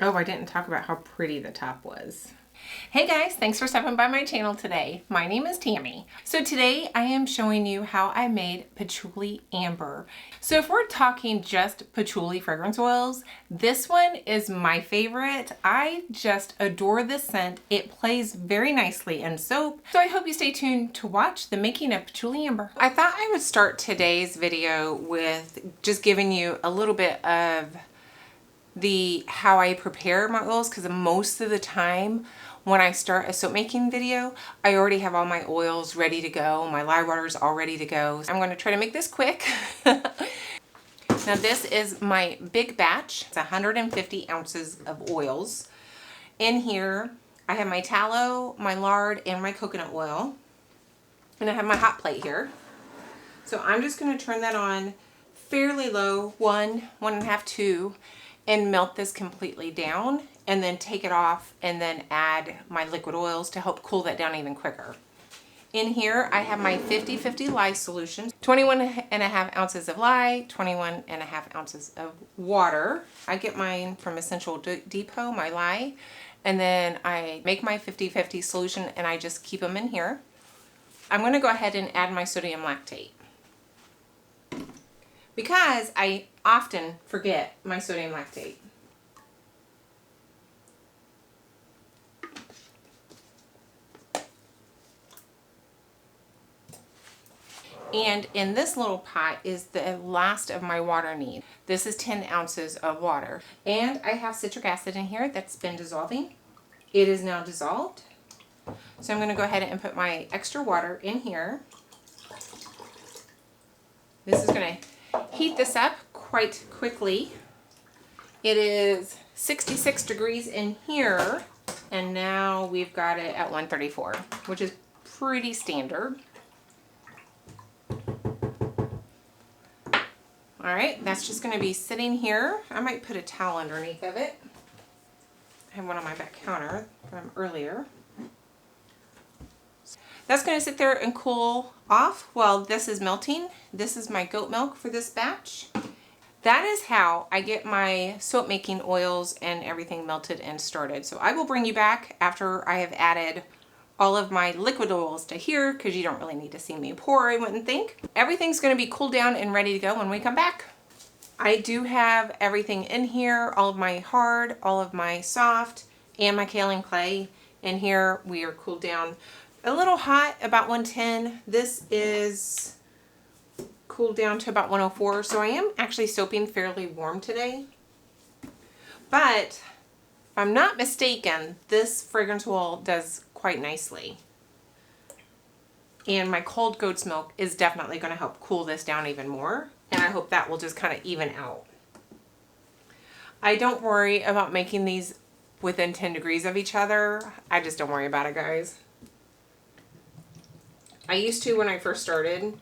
Oh, I didn't talk about how pretty the top was. Hey guys, thanks for stopping by my channel today. My name is Tammy. So today I am showing you how I made Patchouli Amber. So if we're talking just patchouli fragrance oils, this one is my favorite. I just adore this scent. It plays very nicely in soap. So I hope you stay tuned to watch the making of Patchouli Amber. I thought I would start today's video with just giving you a little bit of how I prepare my oils, because most of the time when I start a soap making video, I already have all my oils ready to go. My lye water is all ready to go. I'm going to try to make this quick. Now this is my big batch. It's 150 ounces of oils. In here I have my tallow, my lard, and my coconut oil. And I have my hot plate here. So I'm just going to turn that on fairly low, 1.5, 2, and melt this completely down, and then take it off and then add my liquid oils to help cool that down even quicker. In here I have my 50-50 lye solution, 21.5 ounces of lye, 21.5 ounces of water. I get mine from Essential Depot, my lye, and then I make my 50-50 solution and I just keep them in here. I'm going to go ahead and add my sodium lactate, because I often forget my sodium lactate. And in this little pot is the last of my water need. This is 10 ounces of water. And I have citric acid in here that's been dissolving. It is now dissolved. So I'm going to go ahead and put my extra water in here. This is going to heat this up quite quickly. It is 66 degrees in here, and now we've got it at 134, which is pretty standard. All right, that's just going to be sitting here. I might put a towel underneath of it. I have one on my back counter from earlier. That's going to sit there and cool off while this is melting. This is my goat milk for this batch. That is how I get my soap making oils and everything melted and started. So I will bring you back after I have added all of my liquid oils to here, because you don't really need to see me pour, I wouldn't think. Everything's going to be cooled down and ready to go when we come back. I do have everything in here, all of my hard, all of my soft, and my kaolin clay. In here we are cooled down a little hot, about 110. This is cooled down to about 104. So I am actually soaping fairly warm today. But if I'm not mistaken, this fragrance oil does quite nicely. And my cold goat's milk is definitely going to help cool this down even more. And I hope that will just kind of even out. I don't worry about making these within 10 degrees of each other. I just don't worry about it, guys. I used to when I first started.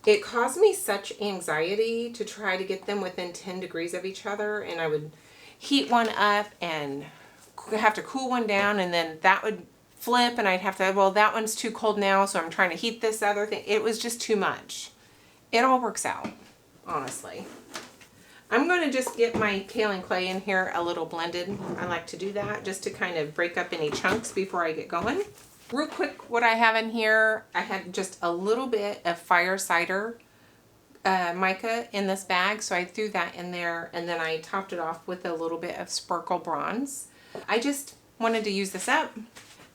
It caused me such anxiety to try to get them within 10 degrees of each other, and I would heat one up and have to cool one down, and then that would flip and I'd have to, well, that one's too cold now, so I'm trying to heat this other thing. It was just too much. It all works out, honestly. I'm going to just get my kaolin clay in here a little blended. I like to do that just to kind of break up any chunks before I get going. Real quick, what I have in here, I had just a little bit of fire cider mica in this bag, so I threw that in there, and then I topped it off with a little bit of sparkle bronze. I just wanted to use this up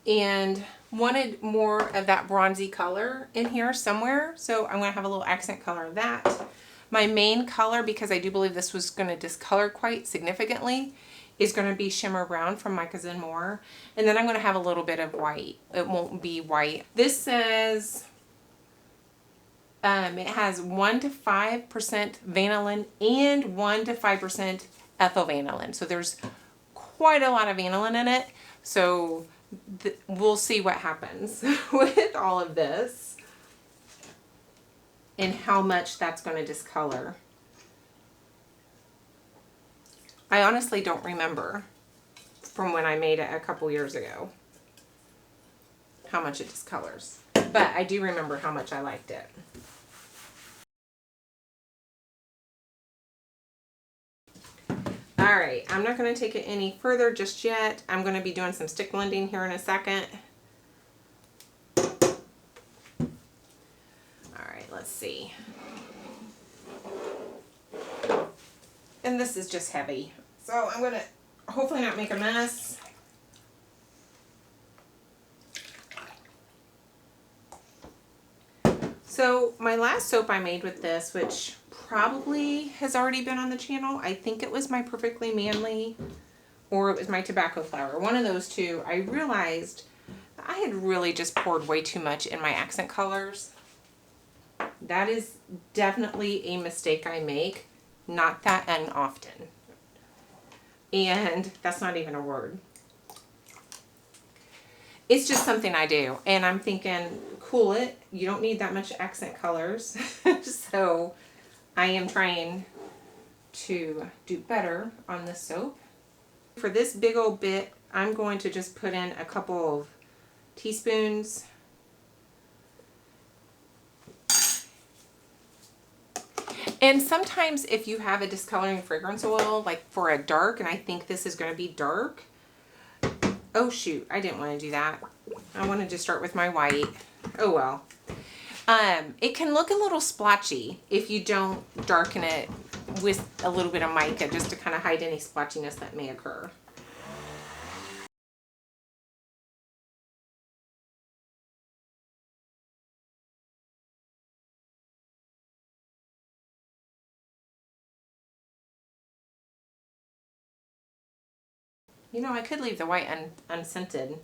and wanted more of that bronzy color in here somewhere, so I'm going to have a little accent color of that. My main color, because I do believe this was going to discolor quite significantly, is going to be Shimmer Brown from Micas and More. And then I'm going to have a little bit of white. It won't be white. This says it has 1 to 5% vanillin and 1 to 5% ethyl vanillin. So there's quite a lot of vanillin in it. So we'll see what happens with all of this and how much that's going to discolor. I honestly don't remember from when I made it a couple years ago how much it discolors, but I do remember how much I liked it. All right, I'm not going to take it any further just yet. I'm going to be doing some stick blending here in a second. All right, let's see. And this is just heavy, so I'm going to hopefully not make a mess. So my last soap I made with this, which probably has already been on the channel, I think it was my Perfectly Manly or it was my tobacco flower. One of those two. I realized I had really just poured way too much in my accent colors. That is definitely a mistake I make. Not that often. And that's not even a word. It's just something I do. And I'm thinking, cool it. You don't need that much accent colors. So I am trying to do better on this soap. For this big old bit, I'm going to just put in a couple of teaspoons. And sometimes if you have a discoloring fragrance oil, like for a dark, and I think this is going to be dark. Oh shoot, I didn't want to do that. I wanted to start with my white. Oh well. It can look a little splotchy if you don't darken it with a little bit of mica, just to kind of hide any splotchiness that may occur. You know, I could leave the white unscented.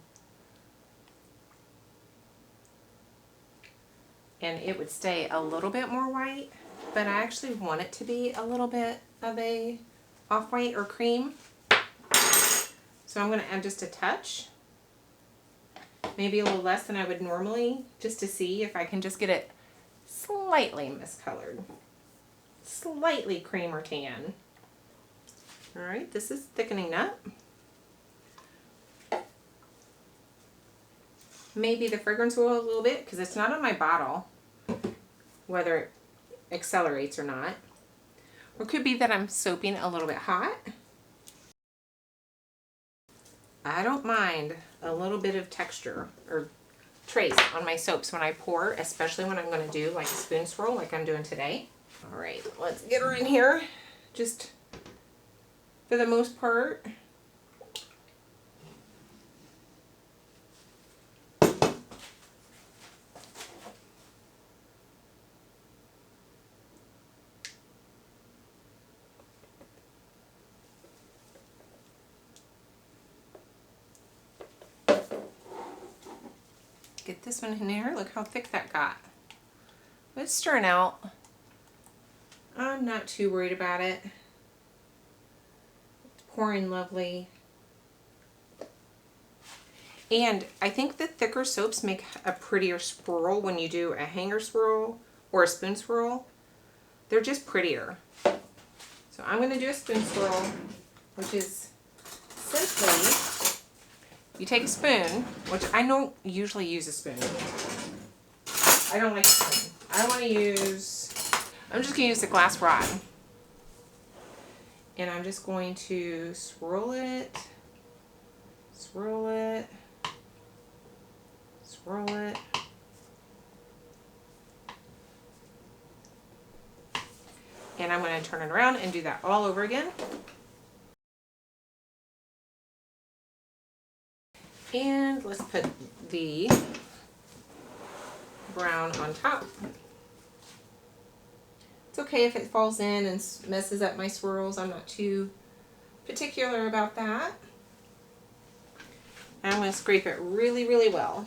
And it would stay a little bit more white, but I actually want it to be a little bit of a off-white or cream. So I'm going to add just a touch, maybe a little less than I would normally, just to see if I can just get it slightly miscolored, slightly cream or tan. All right, this is thickening up. Maybe the fragrance oil a little bit, because it's not on my bottle, whether it accelerates or not. Or it could be that I'm soaping a little bit hot. I don't mind a little bit of texture or trace on my soaps when I pour, especially when I'm going to do like a spoon swirl like I'm doing today. All right, let's get her in here. Just for the most part. Get this one in there. Look how thick that got. But it's stirring out. I'm not too worried about it. It's pouring lovely. And I think the thicker soaps make a prettier swirl when you do a hanger swirl or a spoon swirl. They're just prettier. So I'm going to do a spoon swirl, which is simply, you take a spoon, which I don't usually use a spoon. I don't like a spoon. I'm just going to use the glass rod. And I'm just going to swirl it, swirl it, swirl it. And I'm going to turn it around and do that all over again. And let's put the brown on top. It's okay if it falls in and messes up my swirls. I'm not too particular about that. And I'm going to scrape it really, really well.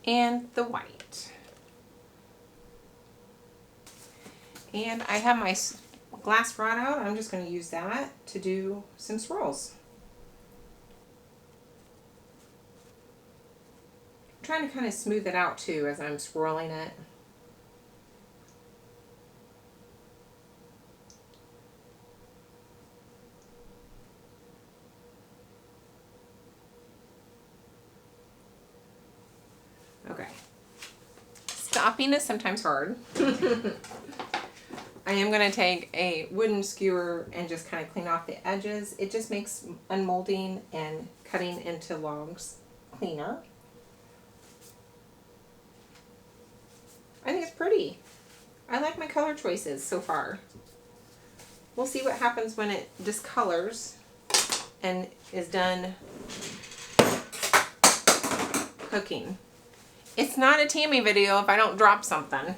And the white. And I have my glass rod out. I'm just going to use that to do some swirls. I'm trying to kind of smooth it out too as I'm swirling it. Okay. Stopping is sometimes hard. I am going to take a wooden skewer and just kind of clean off the edges. It just makes unmolding and cutting into logs cleaner. I think it's pretty. I like my color choices so far. We'll see what happens when it discolors and is done cooking. It's not a Tammy video if I don't drop something.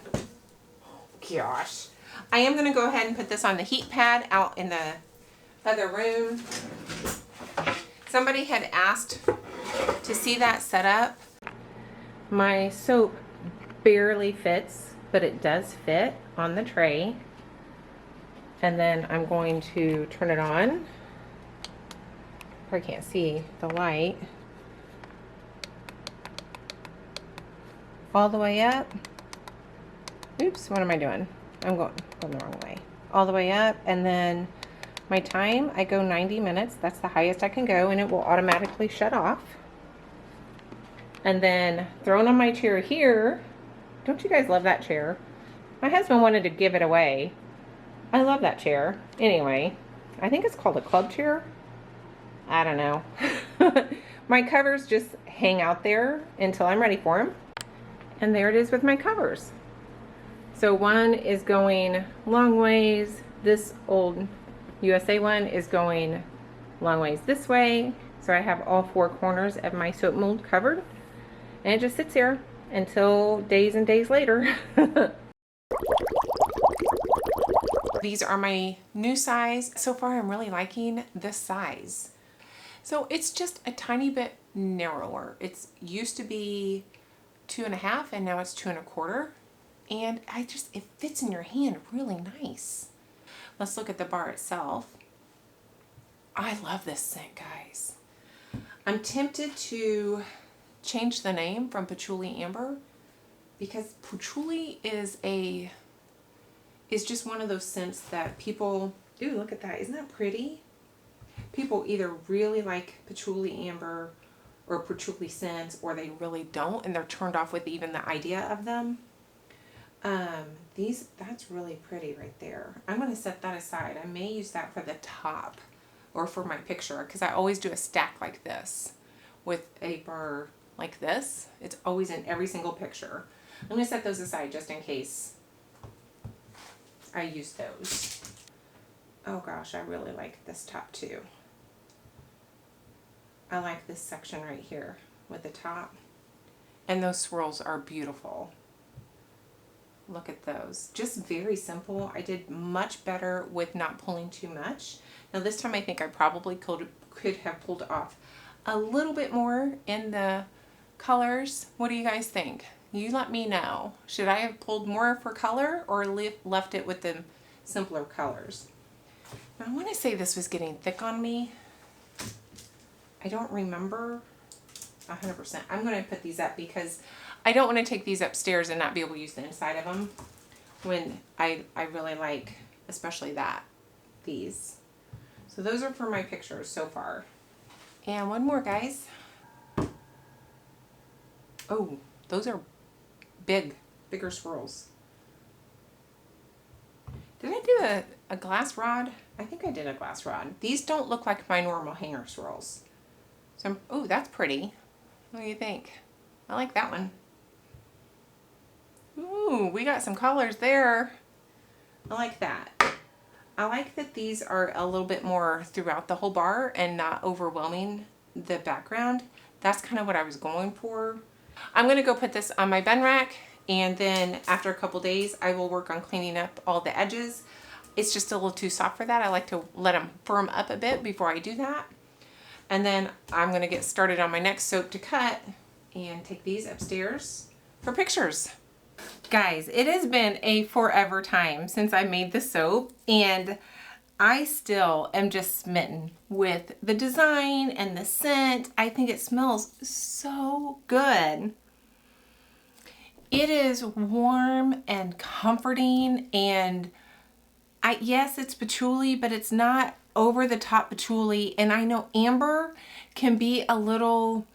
Gosh. I am going to go ahead and put this on the heat pad out in the other room. Somebody had asked to see that setup. My soap barely fits, but it does fit on the tray. And then I'm going to turn it on. I can't see the light. All the way up. Oops, what am I doing? I'm going the wrong way. All the way up, and then my time, I go 90 minutes. That's the highest I can go, and it will automatically shut off. And then thrown on my chair here. Don't you guys love that chair? My husband wanted to give it away. I love that chair. Anyway, I think it's called a club chair. I don't know. My covers just hang out there until I'm ready for them. And there it is with my covers. So one is going long ways. This old USA one is going long ways this way. So I have all four corners of my soap mold covered. And it just sits here until days and days later. These are my new size. So far I'm really liking this size. So it's just a tiny bit narrower. It's used to be 2.5 and now it's 2.25. And it fits in your hand really nice. Let's look at the bar itself. I love this scent, guys. I'm tempted to change the name from Patchouli Amber because patchouli is just one of those scents that people, ooh, look at that. Isn't that pretty? People either really like Patchouli Amber or patchouli scents, or they really don't, and they're turned off with even the idea of them. That's really pretty right there. I'm going to set that aside. I may use that for the top or for my picture, because I always do a stack like this with a bar like this. It's always in every single picture. I'm going to set those aside just in case I use those. Oh gosh, I really like this top too. I like this section right here with the top. And those swirls are beautiful. Look at those. Just very simple. I did much better with not pulling too much. Now this time I think I probably could have pulled off a little bit more in the colors. What do you guys think? You let me know. Should I have pulled more for color or left it with the simpler colors? Now I want to say this was getting thick on me. I don't remember 100%. I'm going to put these up because I don't want to take these upstairs and not be able to use the inside of them when I really like, especially these. So those are for my pictures so far. And one more, guys. Oh, those are bigger swirls. Did I do a glass rod? I think I did a glass rod. These don't look like my normal hanger swirls. So, oh, that's pretty. What do you think? I like that one. Ooh, we got some colors there. I like that. I like that these are a little bit more throughout the whole bar and not overwhelming the background. That's kind of what I was going for. I'm going to go put this on my bin rack, and then after a couple days I will work on cleaning up all the edges. It's just a little too soft for that. I like to let them firm up a bit before I do that. And then I'm going to get started on my next soap to cut and take these upstairs for pictures. Guys, it has been a forever time since I made the soap, and I still am just smitten with the design and the scent. I think it smells so good. It is warm and comforting, and yes, it's patchouli, but it's not over the top patchouli. And I know amber can be a little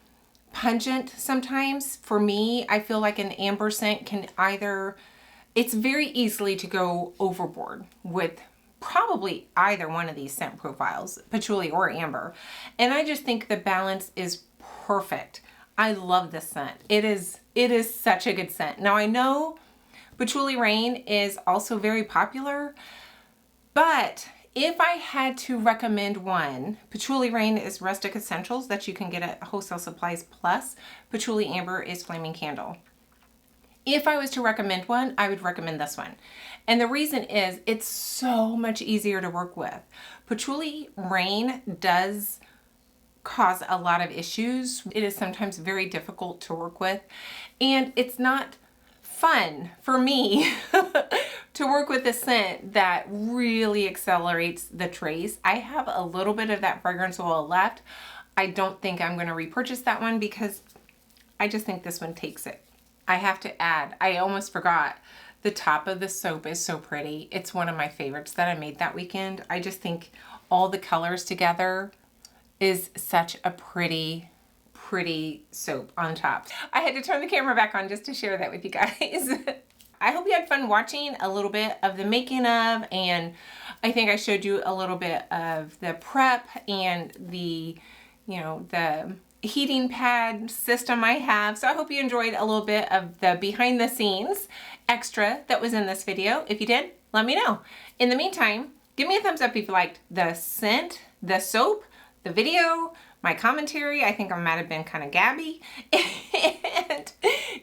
pungent sometimes. For me, I feel like an amber scent can either, it's very easily to go overboard with probably either one of these scent profiles, patchouli or amber. And I just think the balance is perfect. I love this scent. It is such a good scent. Now I know Patchouli Rain is also very popular, but if I had to recommend one, Patchouli Rain is Rustic Essentials that you can get at Wholesale Supplies Plus. Patchouli Amber is Flaming Candle. If I was to recommend one, I would recommend this one. And the reason is it's so much easier to work with. Patchouli Rain does cause a lot of issues. It is sometimes very difficult to work with, and it's not fun for me to work with a scent that really accelerates the trace. I have a little bit of that fragrance oil left. I don't think I'm going to repurchase that one because I just think this one takes it. I have to add, I almost forgot, the top of the soap is so pretty. It's one of my favorites that I made that weekend. I just think all the colors together is such a pretty soap on top. I had to turn the camera back on just to share that with you guys. I hope you had fun watching a little bit of the making of, and I think I showed you a little bit of the prep and the, you know, the heating pad system I have. So I hope you enjoyed a little bit of the behind the scenes extra that was in this video. If you did, let me know. In the meantime, give me a thumbs up if you liked the scent, the soap, the video, my commentary. I think I might have been kind of gabby. And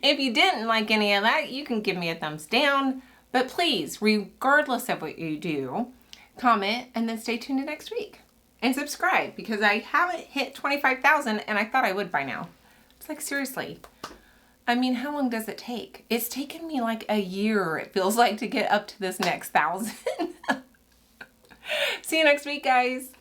if you didn't like any of that, you can give me a thumbs down. But please, regardless of what you do, comment and then stay tuned to next week. And subscribe, because I haven't hit 25,000 and I thought I would by now. It's like, seriously. I mean, how long does it take? It's taken me like a year, it feels like, to get up to this next 1,000. See you next week, guys.